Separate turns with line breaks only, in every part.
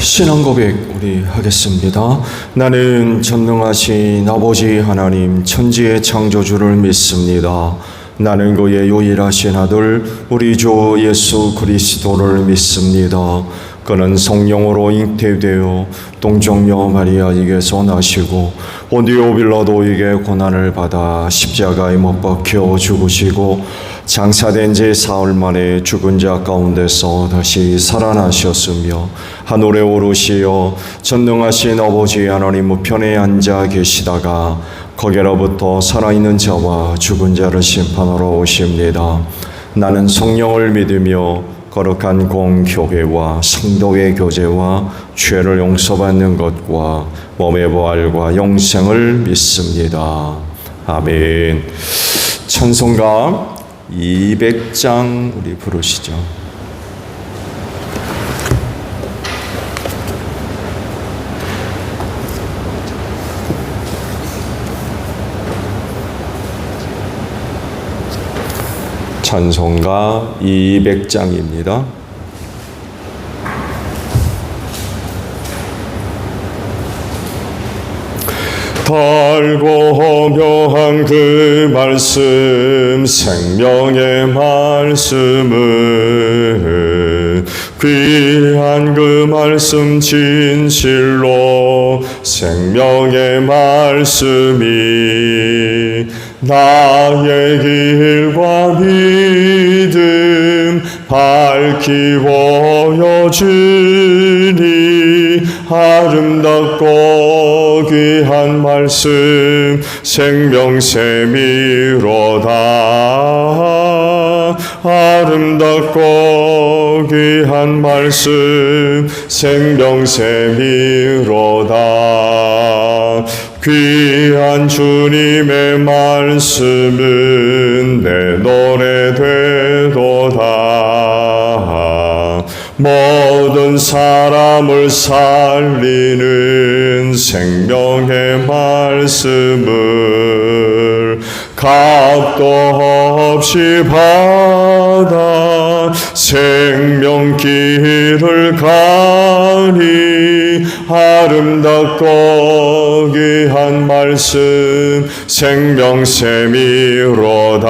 신앙 고백 우리 하겠습니다. 나는 전능하신 아버지 하나님 천지의 창조주를 믿습니다. 나는 그의 유일하신 아들 우리 주 예수 그리스도를 믿습니다. 그는 성령으로 잉태되어 동정녀 마리아에게서 나시고 본디오 빌라도에게 고난을 받아 십자가에 못 박혀 죽으시고 장사된 지 사흘 만에 죽은 자 가운데서 다시 살아나셨으며 하늘에 오르시어 전능하신 아버지 하나님 우편에 앉아 계시다가 거기로부터 살아있는 자와 죽은 자를 심판하러 오십니다. 나는 성령을 믿으며 거룩한 공교회와 성도의 교제와 죄를 용서받는 것과 몸의 부활과 영생을 믿습니다. 아멘. 찬송가 200장 우리 부르시죠. 찬송가 200장입니다. 달고 묘한 그 말씀 생명의 말씀은 귀한 그 말씀 진실로 생명의 말씀이 나의 길과 믿음 밝히 보여주니 아름답고 귀한 말씀 생명샘이로다. 아름답고 귀한 말씀 생명샘이로다. 귀한 주님의 말씀은 내 노래 되도다. 모든 사람을 살리는 생명의 말씀을 값도 없이 받아 생명길을 가니 아름답고 귀한 말씀 생명샘이로다.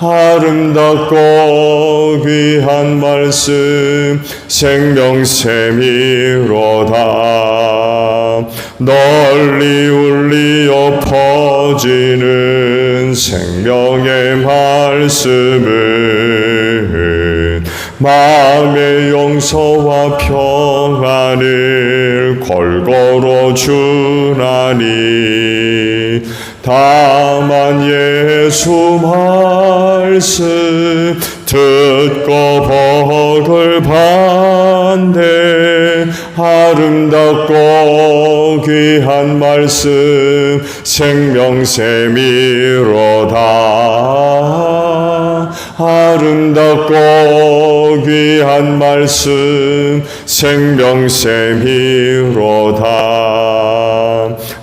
아름답고 귀한 말씀 생명샘이로다. 널리 울리어 퍼지는 생명의 말씀은 마음의 용서와 평안을 골고루 주나니 다만 예수 말씀 듣고 복을 받네. 아름답고 귀한 말씀 생명샘이로다. 아름답고 귀한 말씀 생명샘이로다.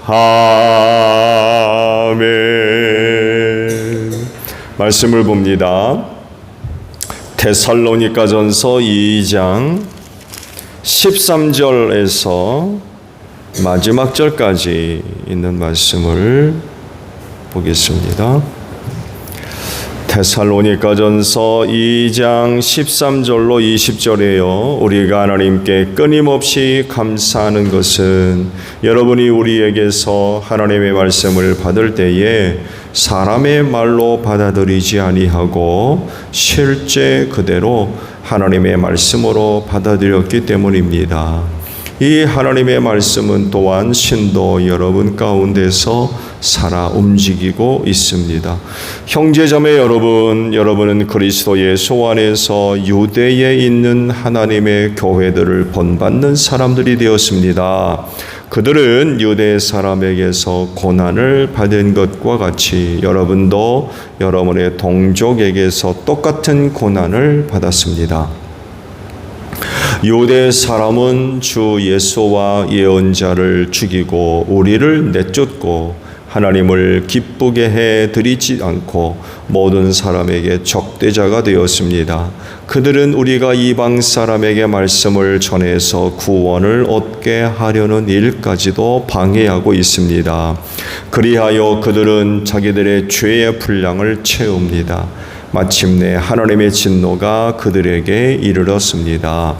아멘. 말씀을 봅니다. 데살로니가전서 2장 13절에서 마지막 절까지 있는 말씀을 보겠습니다. 데살로니가전서 2장 13절로 20절에요. 우리가 하나님께 끊임없이 감사하는 것은 여러분이 우리에게서 하나님의 말씀을 받을 때에 사람의 말로 받아들이지 아니하고 실제 그대로 하나님의 말씀으로 받아들였기 때문입니다. 이 하나님의 말씀은 또한 신도 여러분 가운데서 살아 움직이고 있습니다. 형제자매 여러분, 여러분은 그리스도 예수 안에서 유대에 있는 하나님의 교회들을 본받는 사람들이 되었습니다. 그들은 유대 사람에게서 고난을 받은 것과 같이 여러분도 여러분의 동족에게서 똑같은 고난을 받았습니다. 유대 사람은 주 예수와 예언자를 죽이고 우리를 내쫓고 하나님을 기쁘게 해 드리지 않고 모든 사람에게 적대자가 되었습니다. 그들은 우리가 이방 사람에게 말씀을 전해서 구원을 얻게 하려는 일까지도 방해하고 있습니다. 그리하여 그들은 자기들의 죄의 분량을 채웁니다. 마침내 하나님의 진노가 그들에게 이르렀습니다.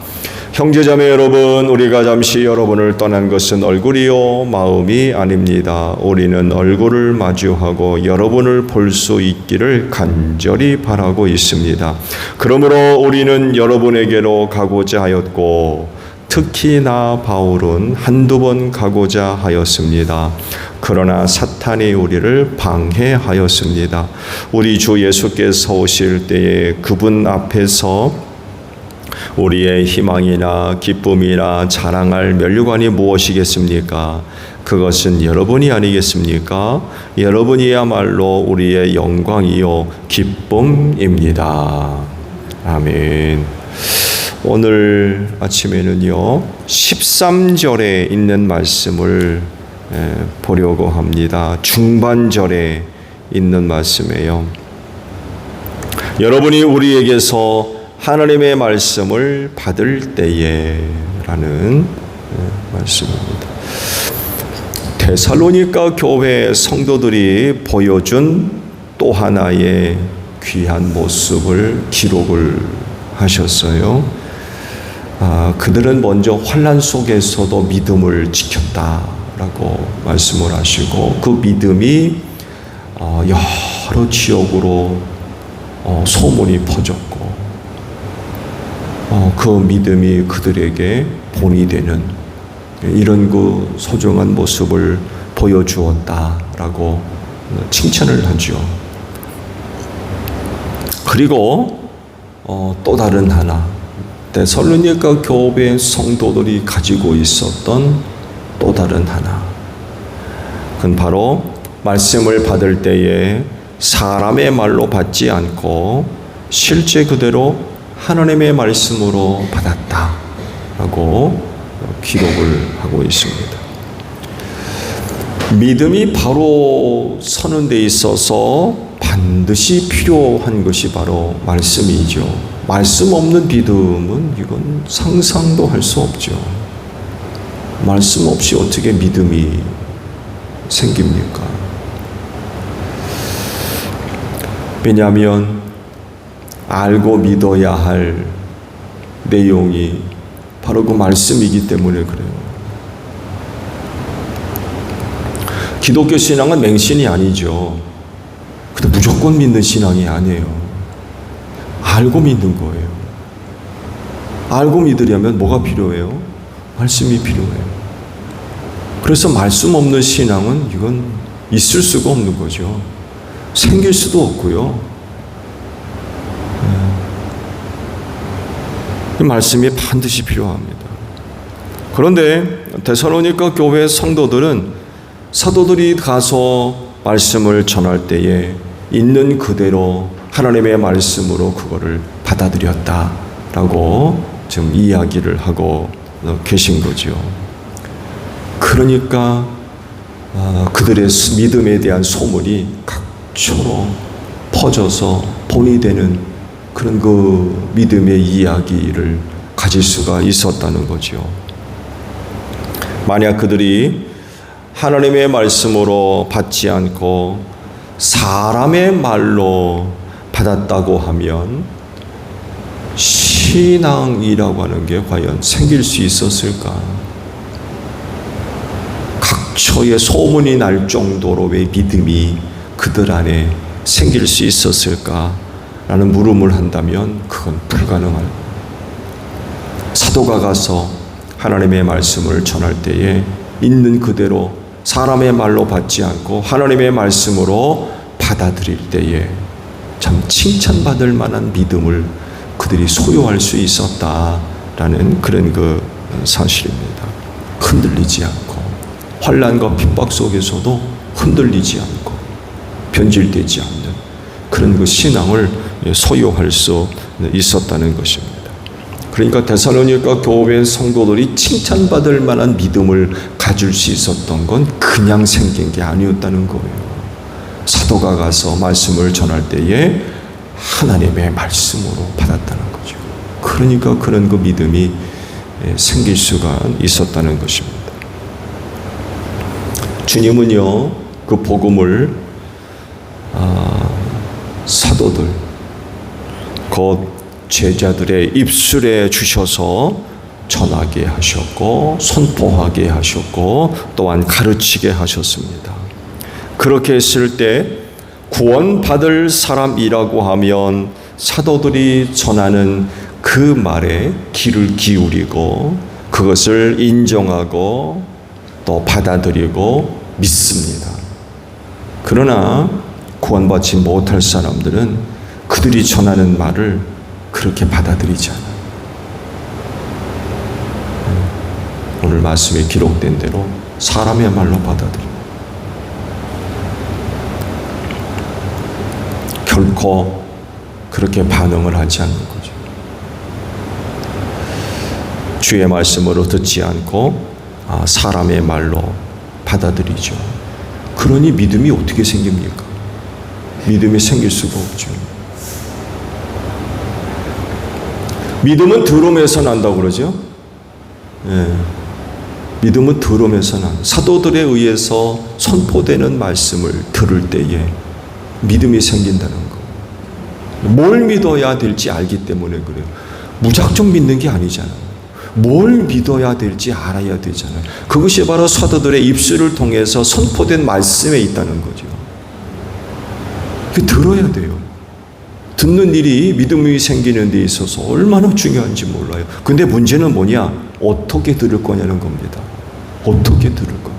형제자매 여러분, 우리가 잠시 여러분을 떠난 것은 얼굴이요 마음이 아닙니다. 우리는 얼굴을 마주하고 여러분을 볼 수 있기를 간절히 바라고 있습니다. 그러므로 우리는 여러분에게로 가고자 하였고 특히 나 바울은 한두 번 가고자 하였습니다. 그러나 사탄이 우리를 방해하였습니다. 우리 주 예수께서 오실 때에 그분 앞에서 우리의 희망이나 기쁨이나 자랑할 면류관이 무엇이겠습니까? 그것은 여러분이 아니겠습니까? 여러분이야말로 우리의 영광이요 기쁨입니다. 아멘. 오늘 아침에는요 13절에 있는 말씀을 보려고 합니다. 중반절에 있는 말씀이에요. 여러분이 우리에게서 하나님의 말씀을 받을 때에 라는 말씀입니다. 데살로니가 교회 성도들이 보여준 또 하나의 귀한 모습을 기록을 하셨어요. 그들은 먼저 환난 속에서도 믿음을 지켰다라고 말씀을 하시고 그 믿음이 여러 지역으로 소문이 퍼졌고 그 믿음이 그들에게 본이 되는 이런 그 소중한 모습을 보여주었다라고 칭찬을 하죠. 그리고 또 다른 하나, 데살로니가 교회 성도들이 가지고 있었던 또 다른 하나, 그건 바로 말씀을 받을 때에 사람의 말로 받지 않고 실제 그대로 하나님의 말씀으로 받았다라고 기록을 하고 있습니다. 믿음이 바로 서는 데 있어서 반드시 필요한 것이 바로 말씀이죠. 말씀 없는 믿음은 이건 상상도 할 수 없죠. 말씀 없이 어떻게 믿음이 생깁니까? 왜냐하면 알고 믿어야 할 내용이 바로 그 말씀이기 때문에 그래요. 기독교 신앙은 맹신이 아니죠. 근데 무조건 믿는 신앙이 아니에요. 알고 믿는 거예요. 알고 믿으려면 뭐가 필요해요? 말씀이 필요해요. 그래서 말씀 없는 신앙은 이건 있을 수가 없는 거죠. 생길 수도 없고요. 말씀이 반드시 필요합니다. 그런데 데살로니가 교회 성도들은 사도들이 가서 말씀을 전할 때에 있는 그대로 하나님의 말씀으로 그거를 받아들였다라고 지금 이야기를 하고 계신 거죠. 그러니까 그들의 믿음에 대한 소문이 각처로 퍼져서 본이 되는 그런 그 믿음의 이야기를 가질 수가 있었다는 거죠. 만약 그들이 하나님의 말씀으로 받지 않고 사람의 말로 받았다고 하면 신앙이라고 하는 게 과연 생길 수 있었을까? 각처에 소문이 날 정도로 왜 믿음이 그들 안에 생길 수 있었을까? 라는 물음을 한다면 그건 불가능한. 사도가 가서 하나님의 말씀을 전할 때에 있는 그대로 사람의 말로 받지 않고 하나님의 말씀으로 받아들일 때에 참 칭찬받을 만한 믿음을 그들이 소유할 수 있었다라는 그런 그 사실입니다. 흔들리지 않고 환난과 핍박 속에서도 흔들리지 않고 변질되지 않는 그런 그 신앙을 소유할 수 있었다는 것입니다. 그러니까 데살로니가 교회 성도들이 칭찬받을 만한 믿음을 가질 수 있었던 건 그냥 생긴 게 아니었다는 거예요. 사도가 가서 말씀을 전할 때에 하나님의 말씀으로 받았다는 거죠. 그러니까 그런 그 믿음이 생길 수가 있었다는 것입니다. 주님은요, 그 복음을 사도들, 곧 제자들의 입술에 주셔서 전하게 하셨고 선포하게 하셨고 또한 가르치게 하셨습니다. 그렇게 했을 때 구원받을 사람이라고 하면 사도들이 전하는 그 말에 귀를 기울이고 그것을 인정하고 또 받아들이고 믿습니다. 그러나 구원받지 못할 사람들은 그들이 전하는 말을 그렇게 받아들이지 않아요. 오늘 말씀에 기록된 대로 사람의 말로 받아들여요. 결코 그렇게 반응을 하지 않는 거죠. 주의 말씀으로 듣지 않고 사람의 말로 받아들이죠. 그러니 믿음이 어떻게 생깁니까? 믿음이 생길 수가 없죠. 믿음은 들음에서 난다고 그러죠. 믿음은 들음에서 난, 사도들에 의해서 선포되는 말씀을 들을 때에 믿음이 생긴다는 거. 뭘 믿어야 될지 알기 때문에 그래요. 무작정 믿는 게 아니잖아요. 뭘 믿어야 될지 알아야 되잖아요. 그것이 바로 사도들의 입술을 통해서 선포된 말씀에 있다는 거죠. 그 들어야 돼요. 듣는 일이 믿음이 생기는 데 있어서 얼마나 중요한지 몰라요. 근데 문제는 뭐냐? 어떻게 들을 거냐는 겁니다. 어떻게 들을 거.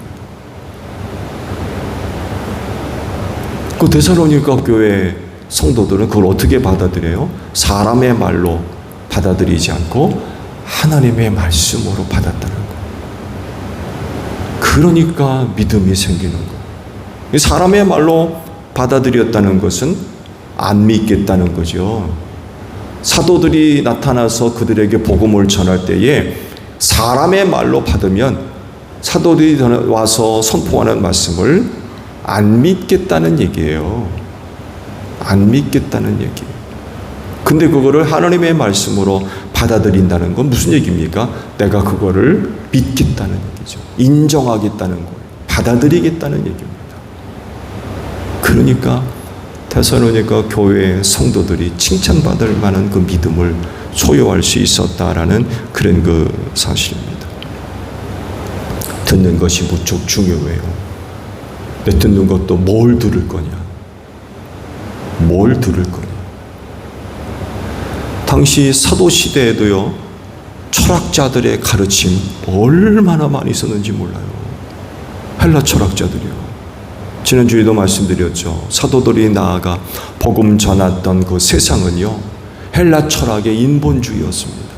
그 데살로니가 교회 성도들은 그걸 어떻게 받아들여요? 사람의 말로 받아들이지 않고 하나님의 말씀으로 받았다는 거. 그러니까 믿음이 생기는 거. 사람의 말로 받아들였다는 것은 안 믿겠다는 거죠. 사도들이 나타나서 그들에게 복음을 전할 때에 사람의 말로 받으면 사도들이 와서 선포하는 말씀을 안 믿겠다는 얘기예요. 안 믿겠다는 얘기예요. 근데 그거를 하나님의 말씀으로 받아들인다는 건 무슨 얘기입니까? 내가 그거를 믿겠다는 얘기죠. 인정하겠다는 거예요. 받아들이겠다는 얘기입니다. 그러니까 데살로니가 교회의 성도들이 칭찬받을 만한 그 믿음을 소유할 수 있었다라는 그런 그 사실입니다. 듣는 것이 무척 중요해요. 내 듣는 것도 뭘 들을 거냐? 뭘 들을 거냐? 당시 사도시대에도요, 철학자들의 가르침 얼마나 많이 있었는지 몰라요. 헬라 철학자들이요. 지난주에도 말씀드렸죠. 사도들이 나아가 복음 전했던 그 세상은요, 헬라 철학의 인본주의였습니다.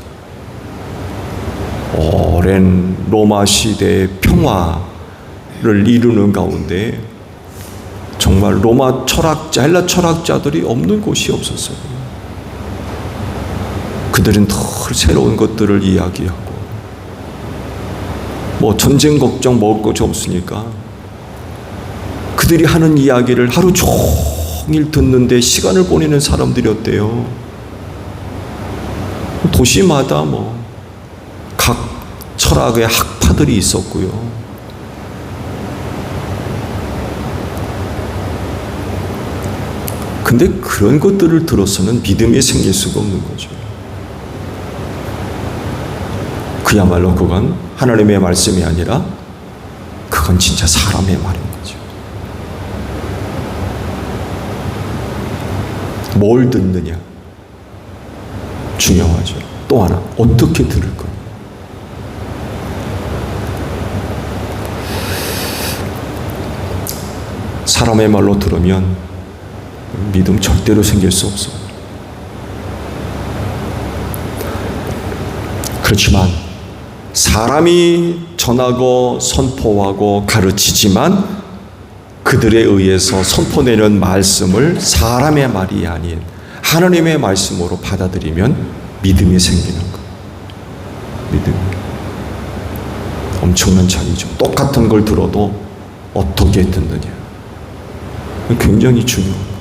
오랜 로마 시대의 평화를 이루는 가운데 정말 로마 철학자, 헬라 철학자들이 없는 곳이 없었어요. 그들은 늘 새로운 것들을 이야기하고 뭐 전쟁 걱정 먹을 것이 없으니까 그들이 하는 이야기를 하루 종일 듣는데 시간을 보내는 사람들이었대요. 도시마다 뭐 각 철학의 학파들이 있었고요. 근데 그런 것들을 들어서는 믿음이 생길 수가 없는 거죠. 그야말로 그건 하나님의 말씀이 아니라 그건 진짜 사람의 말인 거죠. 뭘 듣느냐 중요하죠. 또 하나 어떻게 들을 거냐. 사람의 말로 들으면 믿음 절대로 생길 수 없어요. 그렇지만 사람이 전하고 선포하고 가르치지만 그들에 의해서 선포되는 말씀을 사람의 말이 아닌 하나님의 말씀으로 받아들이면 믿음이 생기는 것. 믿음이. 엄청난 차이죠. 똑같은 걸 들어도 어떻게 듣느냐. 굉장히 중요합니다.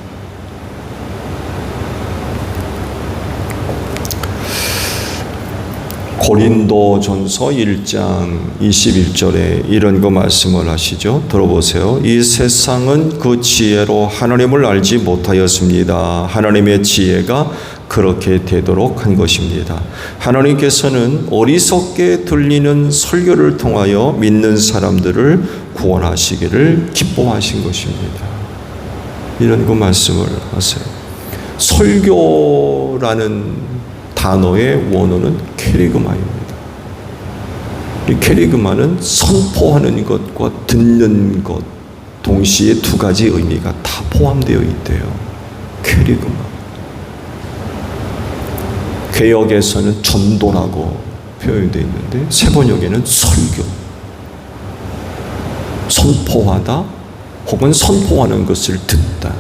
고린도전서 1장 21절에 이런 거 말씀을 하시죠. 들어보세요. 이 세상은 그 지혜로 하나님을 알지 못하였습니다. 하나님의 지혜가 그렇게 되도록 한 것입니다. 하나님께서는 어리석게 들리는 설교를 통하여 믿는 사람들을 구원하시기를 기뻐하신 것입니다. 이런 거 말씀을 하세요. 설교라는 단어의 원어는 캐리그마입니다. 이 캐리그마는 선포하는 것과 듣는 것 동시에 두 가지 의미가 다 포함되어 있대요. 캐리그마. 개역에서는 전도라고 표현되어 있는데 세번역에는 설교. 선포하다 혹은 선포하는 것을 듣다.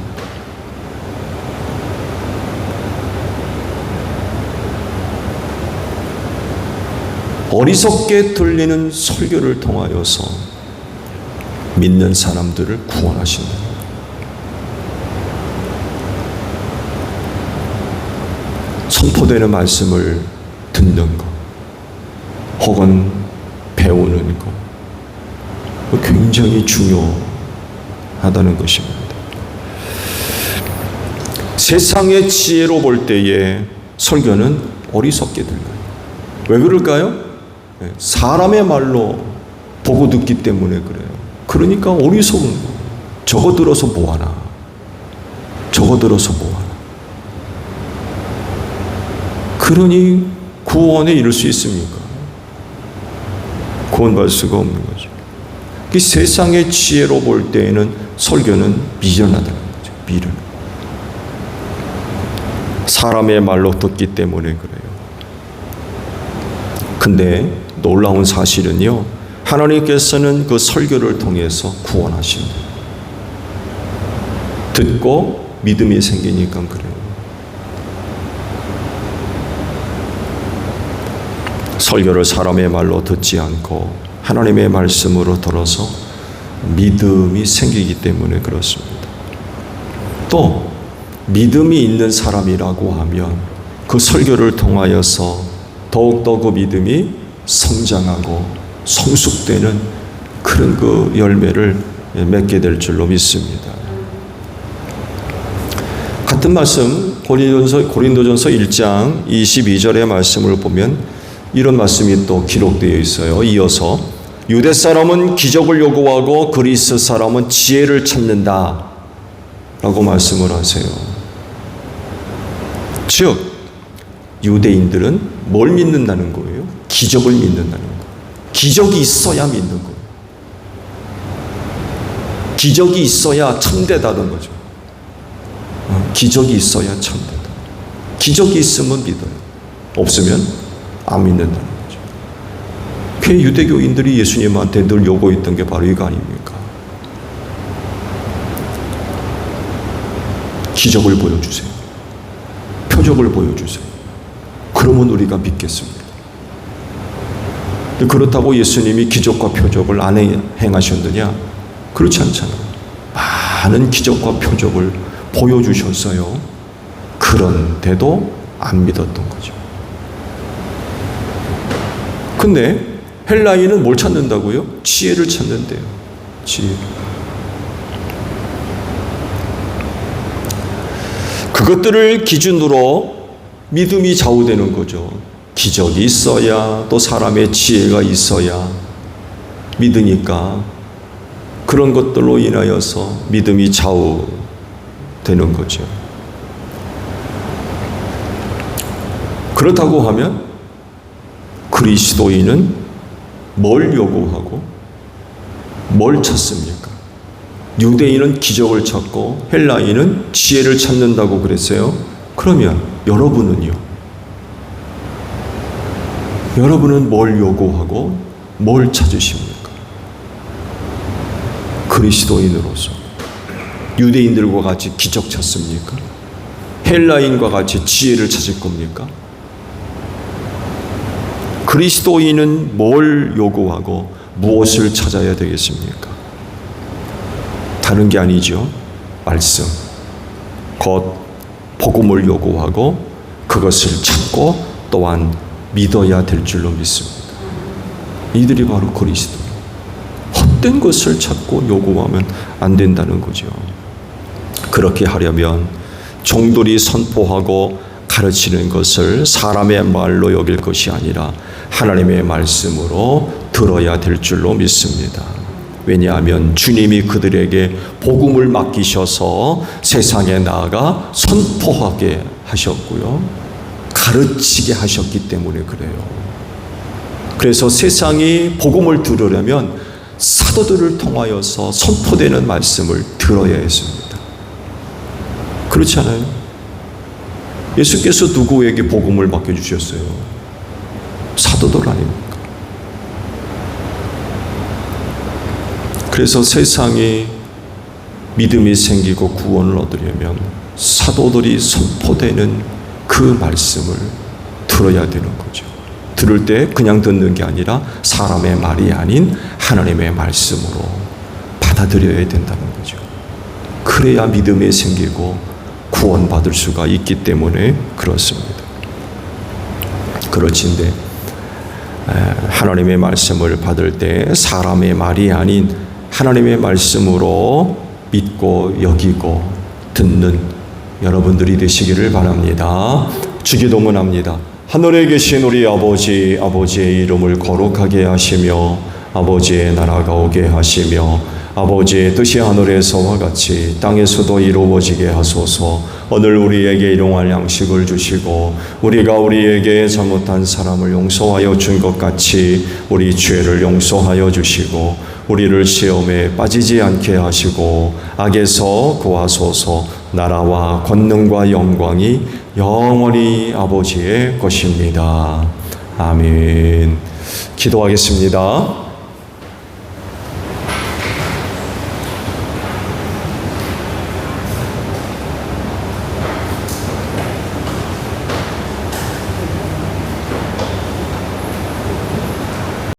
어리석게 들리는 설교를 통하여서 믿는 사람들을 구원하신다. 선포되는 말씀을 듣는 것 혹은 배우는 것 굉장히 중요하다는 것입니다. 세상의 지혜로 볼 때에 설교는 어리석게 들려요. 왜 그럴까요? 사람의 말로 보고 듣기 때문에 그래요. 그러니까 어리석은 거예요. 저거 들어서 뭐하나. 저거 들어서 뭐하나. 그러니 구원에 이를 수 있습니까? 구원받을 수가 없는 거죠. 그 세상의 지혜로 볼 때에는 설교는 미련하다는 거죠. 미련. 사람의 말로 듣기 때문에 그래요. 근데 놀라운 사실은요, 하나님께서는 그 설교를 통해서 구원하십니다. 듣고 믿음이 생기니까 그래요. 설교를 사람의 말로 듣지 않고 하나님의 말씀으로 들어서 믿음이 생기기 때문에 그렇습니다. 또 믿음이 있는 사람이라고 하면 그 설교를 통하여서 더욱더 그 믿음이 성장하고 성숙되는 그런 그 열매를 맺게 될 줄로 믿습니다. 같은 말씀 고린도전서 1장 22절의 말씀을 보면 이런 말씀이 또 기록되어 있어요. 이어서 유대 사람은 기적을 요구하고 그리스 사람은 지혜를 찾는다 라고 말씀을 하세요. 즉 유대인들은 뭘 믿는다는 거예요? 기적을 믿는다는 거예요. 기적이 있어야 믿는 거예요. 기적이 있어야 참되다는 거죠. 기적이 있어야 참되다. 기적이 있으면 믿어요. 없으면 안 믿는다는 거죠. 그 유대교인들이 예수님한테 늘 요구했던 게 바로 이거 아닙니까? 기적을 보여주세요. 표적을 보여주세요. 그러면 우리가 믿겠습니다. 그렇다고 예수님이 기적과 표적을 안 행하셨느냐? 그렇지 않잖아요. 많은 기적과 표적을 보여주셨어요. 그런데도 안 믿었던 거죠. 근데 헬라인은 뭘 찾는다고요? 지혜를 찾는데요. 지혜. 그것들을 기준으로 믿음이 좌우되는 거죠. 기적이 있어야 또 사람의 지혜가 있어야 믿으니까 그런 것들로 인하여서 믿음이 좌우되는 거죠. 그렇다고 하면 그리스도인은 뭘 요구하고 뭘 찾습니까? 유대인은 기적을 찾고 헬라인은 지혜를 찾는다고 그랬어요. 그러면 여러분은요? 여러분은 뭘 요구하고 뭘 찾으십니까? 그리스도인으로서 유대인들과 같이 기적 찾습니까? 헬라인과 같이 지혜를 찾을 겁니까? 그리스도인은 뭘 요구하고 무엇을 찾아야 되겠습니까? 다른 게 아니죠. 말씀, 곧 복음을 요구하고 그것을 찾고 또한 믿어야 될 줄로 믿습니다. 이들이 바로 그리스도. 헛된 것을 찾고 요구하면 안 된다는 거죠. 그렇게 하려면 종들이 선포하고 가르치는 것을 사람의 말로 여길 것이 아니라 하나님의 말씀으로 들어야 될 줄로 믿습니다. 왜냐하면 주님이 그들에게 복음을 맡기셔서 세상에 나아가 선포하게 하셨고요. 가르치게 하셨기 때문에 그래요. 그래서 세상이 복음을 들으려면 사도들을 통하여서 선포되는 말씀을 들어야 했습니다. 그렇지 않아요? 예수께서 누구에게 복음을 맡겨주셨어요? 사도들 아닙니까? 그래서 세상이 믿음이 생기고 구원을 얻으려면 사도들이 선포되는 그 말씀을 들어야 되는 거죠. 들을 때 그냥 듣는 게 아니라 사람의 말이 아닌 하나님의 말씀으로 받아들여야 된다는 거죠. 그래야 믿음이 생기고 구원받을 수가 있기 때문에 그렇습니다. 그렇지인데 하나님의 말씀을 받을 때 사람의 말이 아닌 하나님의 말씀으로 믿고 여기고 듣는 여러분들이 되시기를 바랍니다. 주기도문합니다. 하늘에 계신 우리 아버지, 아버지의 이름을 거룩하게 하시며 아버지의 나라가 오게 하시며 아버지의 뜻이 하늘에서와 같이 땅에서도 이루어지게 하소서. 오늘 우리에게 일용할 양식을 주시고 우리가 우리에게 잘못한 사람을 용서하여 준 것 같이 우리 죄를 용서하여 주시고 우리를 시험에 빠지지 않게 하시고 악에서 구하소서. 나라와 권능과 영광이 영원히 아버지의 것입니다. 아멘. 기도하겠습니다.